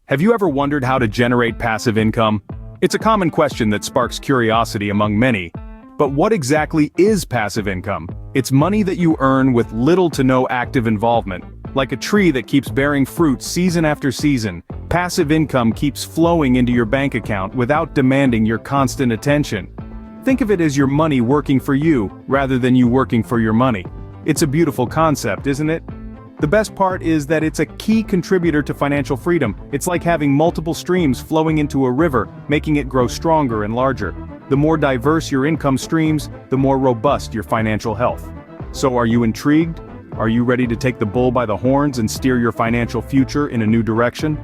Have you ever wondered how to generate passive income? It's a common question that sparks curiosity among many. But what exactly is passive income? It's money that you earn with little to no active involvement. Like a tree that keeps bearing fruit season after season, passive income keeps flowing into your bank account without demanding your constant attention. Think of it as your money working for you, rather than you working for your money. It's a beautiful concept, isn't it? The best part is that it's a key contributor to financial freedom. It's like having multiple streams flowing into a river, making it grow stronger and larger. The more diverse your income streams, the more robust your financial health. So are you intrigued? Are you ready to take the bull by the horns and steer your financial future in a new direction?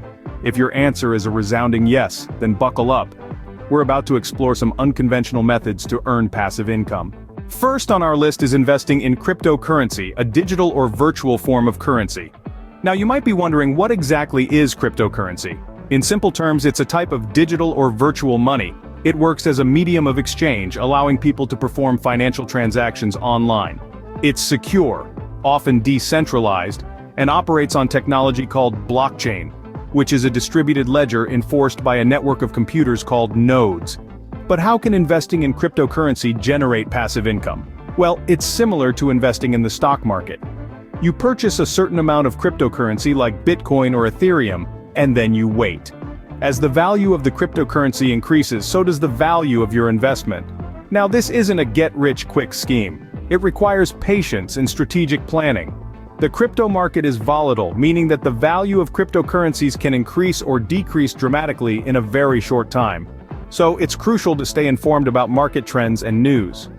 If your answer is a resounding yes, then buckle up. We're about to explore some unconventional methods to earn passive income. First on our list is investing in cryptocurrency, a digital or virtual form of currency. Now you might be wondering, what exactly is cryptocurrency? In simple terms, it's a type of digital or virtual money. It works as a medium of exchange, allowing people to perform financial transactions online. It's secure, often decentralized, and operates on technology called blockchain, which is a distributed ledger enforced by a network of computers called nodes. But how can investing in cryptocurrency generate passive income? Well, it's similar to investing in the stock market. You purchase a certain amount of cryptocurrency like Bitcoin or Ethereum, and then you wait. As the value of the cryptocurrency increases, so does the value of your investment. Now, this isn't a get-rich-quick scheme. It requires patience and strategic planning. The crypto market is volatile, meaning that the value of cryptocurrencies can increase or decrease dramatically in a very short time. So it's crucial to stay informed about market trends and news.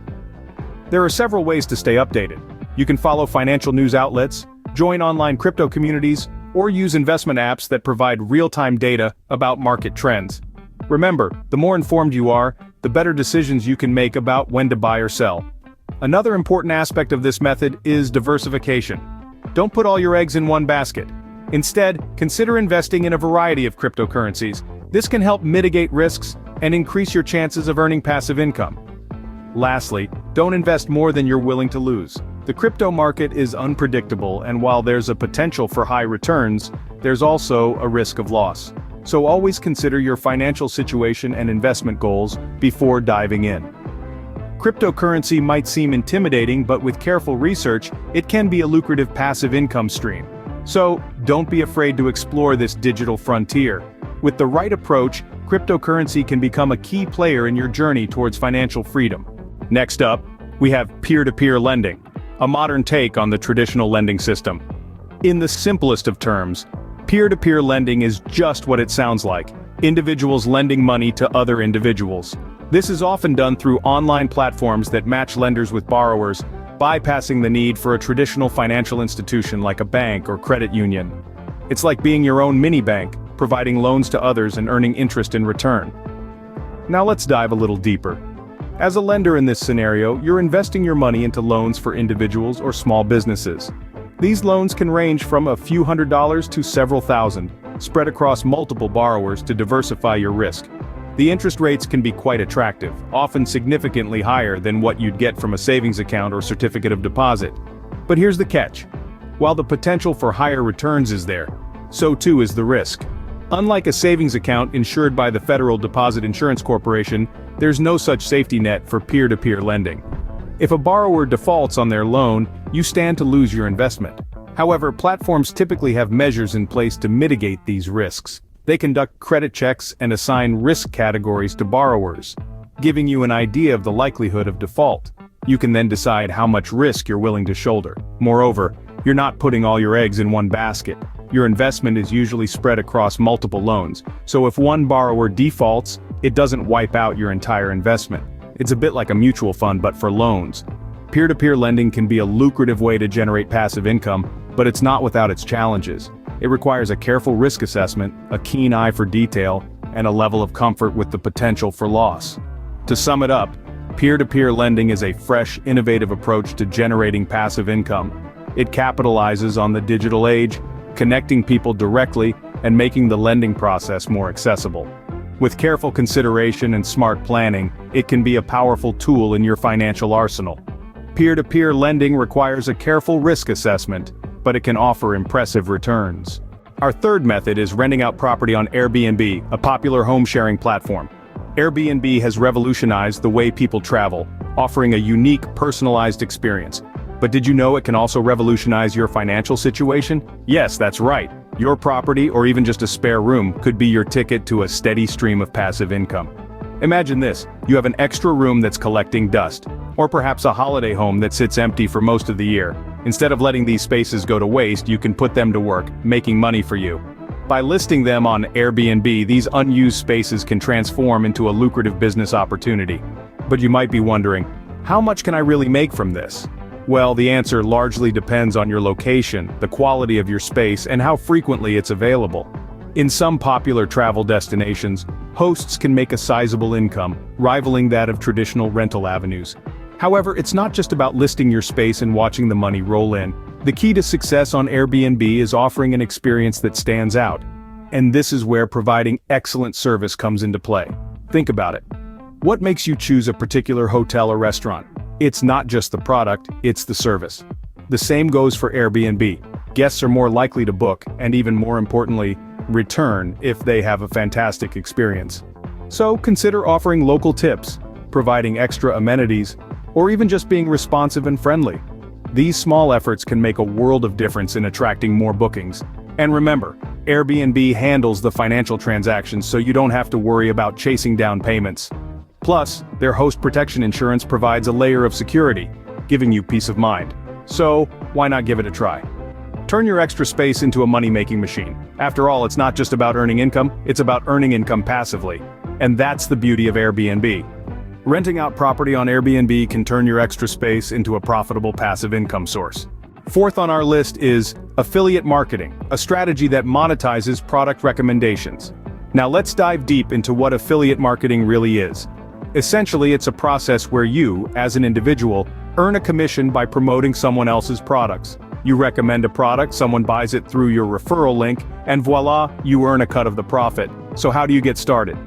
There are several ways to stay updated. You can follow financial news outlets, join online crypto communities, or use investment apps that provide real-time data about market trends. Remember, the more informed you are, the better decisions you can make about when to buy or sell. Another important aspect of this method is diversification. Don't put all your eggs in one basket. Instead, consider investing in a variety of cryptocurrencies. This can help mitigate risks and increase your chances of earning passive income. Lastly, don't invest more than you're willing to lose. The crypto market is unpredictable, and while there's a potential for high returns, there's also a risk of loss. So always consider your financial situation and investment goals before diving in. Cryptocurrency might seem intimidating, but with careful research, it can be a lucrative passive income stream. So, don't be afraid to explore this digital frontier. With the right approach, cryptocurrency can become a key player in your journey towards financial freedom. Next up, we have peer-to-peer lending, a modern take on the traditional lending system. In the simplest of terms, peer-to-peer lending is just what it sounds like: individuals lending money to other individuals. This is often done through online platforms that match lenders with borrowers, bypassing the need for a traditional financial institution like a bank or credit union. It's like being your own mini bank, providing loans to others and earning interest in return. Now let's dive a little deeper. As a lender in this scenario, you're investing your money into loans for individuals or small businesses. These loans can range from a few $100s to several thousand, spread across multiple borrowers to diversify your risk. The interest rates can be quite attractive, often significantly higher than what you'd get from a savings account or certificate of deposit. But here's the catch. While the potential for higher returns is there, so too is the risk. Unlike a savings account insured by the Federal Deposit Insurance Corporation, there's no such safety net for peer-to-peer lending. If a borrower defaults on their loan, you stand to lose your investment. However, platforms typically have measures in place to mitigate these risks. They conduct credit checks and assign risk categories to borrowers, giving you an idea of the likelihood of default. You can then decide how much risk you're willing to shoulder. Moreover, you're not putting all your eggs in one basket. Your investment is usually spread across multiple loans, so if one borrower defaults, it doesn't wipe out your entire investment. It's a bit like a mutual fund, but for loans. Peer-to-peer lending can be a lucrative way to generate passive income, but it's not without its challenges. It requires a careful risk assessment, a keen eye for detail, and a level of comfort with the potential for loss. To sum it up, peer-to-peer lending is a fresh, innovative approach to generating passive income. It capitalizes on the digital age, connecting people directly and making the lending process more accessible. With careful consideration and smart planning, it can be a powerful tool in your financial arsenal. Peer-to-peer lending requires a careful risk assessment, but it can offer impressive returns. Our third method is renting out property on Airbnb, a popular home-sharing platform. Airbnb has revolutionized the way people travel, offering a unique, personalized experience. But did you know it can also revolutionize your financial situation? Yes, that's right. Your property, or even just a spare room, could be your ticket to a steady stream of passive income. Imagine this: you have an extra room that's collecting dust, or perhaps a holiday home that sits empty for most of the year. Instead of letting these spaces go to waste, you can put them to work, making money for you. By listing them on Airbnb, these unused spaces can transform into a lucrative business opportunity. But you might be wondering, how much can I really make from this? Well, the answer largely depends on your location, the quality of your space, and how frequently it's available. In some popular travel destinations, hosts can make a sizable income, rivaling that of traditional rental avenues. However, it's not just about listing your space and watching the money roll in. The key to success on Airbnb is offering an experience that stands out. And this is where providing excellent service comes into play. Think about it. What makes you choose a particular hotel or restaurant? It's not just the product, it's the service. The same goes for Airbnb. Guests are more likely to book, and even more importantly, return if they have a fantastic experience. So consider offering local tips, providing extra amenities, or even just being responsive and friendly. These small efforts can make a world of difference in attracting more bookings. And remember, Airbnb handles the financial transactions, so you don't have to worry about chasing down payments. Plus, their host protection insurance provides a layer of security, giving you peace of mind. So, why not give it a try? Turn your extra space into a money-making machine. After all, it's not just about earning income, it's about earning income passively. And that's the beauty of Airbnb. Renting out property on Airbnb can turn your extra space into a profitable passive income source. Fourth on our list is affiliate marketing, a strategy that monetizes product recommendations. Now let's dive deep into what affiliate marketing really is. Essentially, it's a process where you, as an individual, earn a commission by promoting someone else's products. You recommend a product, someone buys it through your referral link, and voila, you earn a cut of the profit. So how do you get started?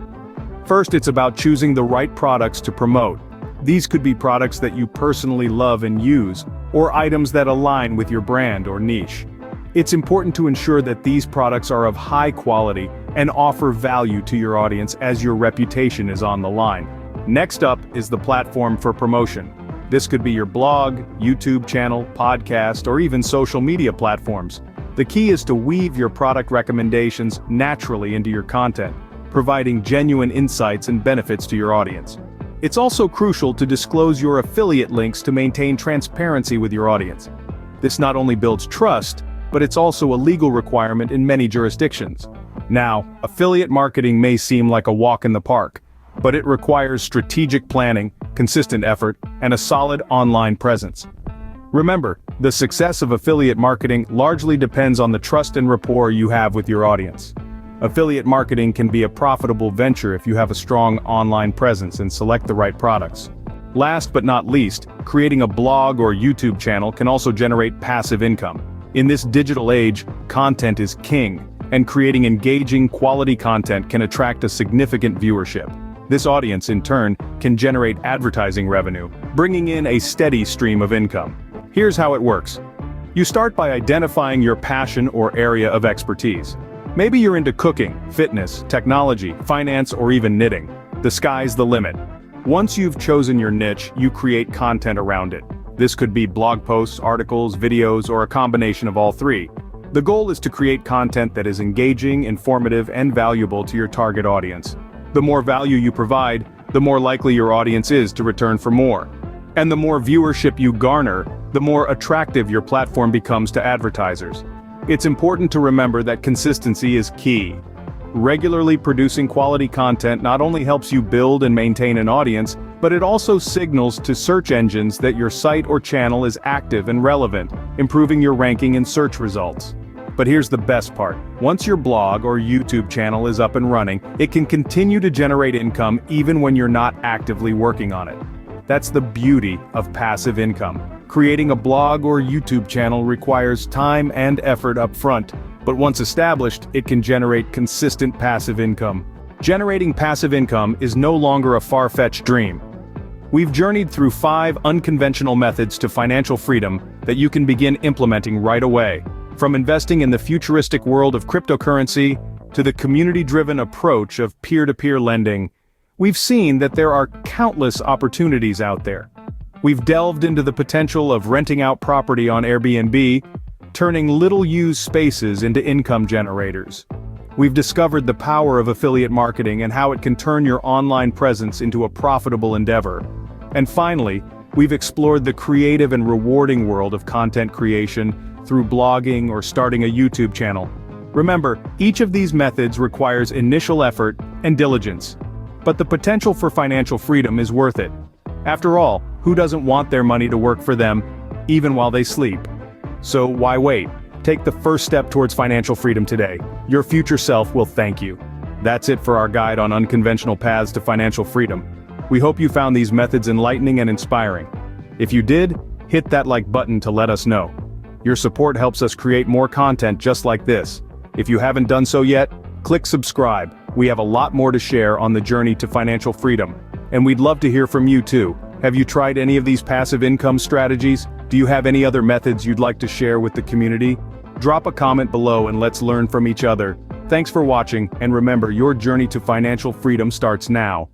First, it's about choosing the right products to promote. These could be products that you personally love and use, or items that align with your brand or niche. It's important to ensure that these products are of high quality and offer value to your audience, as your reputation is on the line. Next up is the platform for promotion. This could be your blog, YouTube channel, podcast, or even social media platforms. The key is to weave your product recommendations naturally into your content, providing genuine insights and benefits to your audience. It's also crucial to disclose your affiliate links to maintain transparency with your audience. This not only builds trust, but it's also a legal requirement in many jurisdictions. Now, affiliate marketing may seem like a walk in the park, but it requires strategic planning, consistent effort, and a solid online presence. Remember, the success of affiliate marketing largely depends on the trust and rapport you have with your audience. Affiliate marketing can be a profitable venture if you have a strong online presence and select the right products. Last but not least, creating a blog or YouTube channel can also generate passive income. In this digital age, content is king, and creating engaging, quality content can attract a significant viewership. This audience, in turn, can generate advertising revenue, bringing in a steady stream of income. Here's how it works. You start by identifying your passion or area of expertise. Maybe you're into cooking, fitness, technology, finance, or even knitting. The sky's the limit. Once you've chosen your niche, you create content around it. This could be blog posts, articles, videos, or a combination of all three. The goal is to create content that is engaging, informative, and valuable to your target audience. The more value you provide, the more likely your audience is to return for more. And the more viewership you garner, the more attractive your platform becomes to advertisers. It's important to remember that consistency is key. Regularly producing quality content not only helps you build and maintain an audience, but it also signals to search engines that your site or channel is active and relevant, improving your ranking in search results. But here's the best part. Once your blog or YouTube channel is up and running, it can continue to generate income even when you're not actively working on it. That's the beauty of passive income. Creating a blog or YouTube channel requires time and effort up front, but once established, it can generate consistent passive income. Generating passive income is no longer a far-fetched dream. We've journeyed through 5 unconventional methods to financial freedom that you can begin implementing right away. From investing in the futuristic world of cryptocurrency to the community-driven approach of peer-to-peer lending, we've seen that there are countless opportunities out there. We've delved into the potential of renting out property on Airbnb, turning little-used spaces into income generators. We've discovered the power of affiliate marketing and how it can turn your online presence into a profitable endeavor. And finally, we've explored the creative and rewarding world of content creation through blogging or starting a YouTube channel. Remember, each of these methods requires initial effort and diligence. But the potential for financial freedom is worth it. After all, who doesn't want their money to work for them, even while they sleep? So why wait? Take the first step towards financial freedom today. Your future self will thank you. That's it for our guide on unconventional paths to financial freedom. We hope you found these methods enlightening and inspiring. If you did, hit that like button to let us know. Your support helps us create more content just like this. If you haven't done so yet, click subscribe. We have a lot more to share on the journey to financial freedom. And we'd love to hear from you too. Have you tried any of these passive income strategies? Do you have any other methods you'd like to share with the community? Drop a comment below and let's learn from each other. Thanks for watching, and remember, your journey to financial freedom starts now.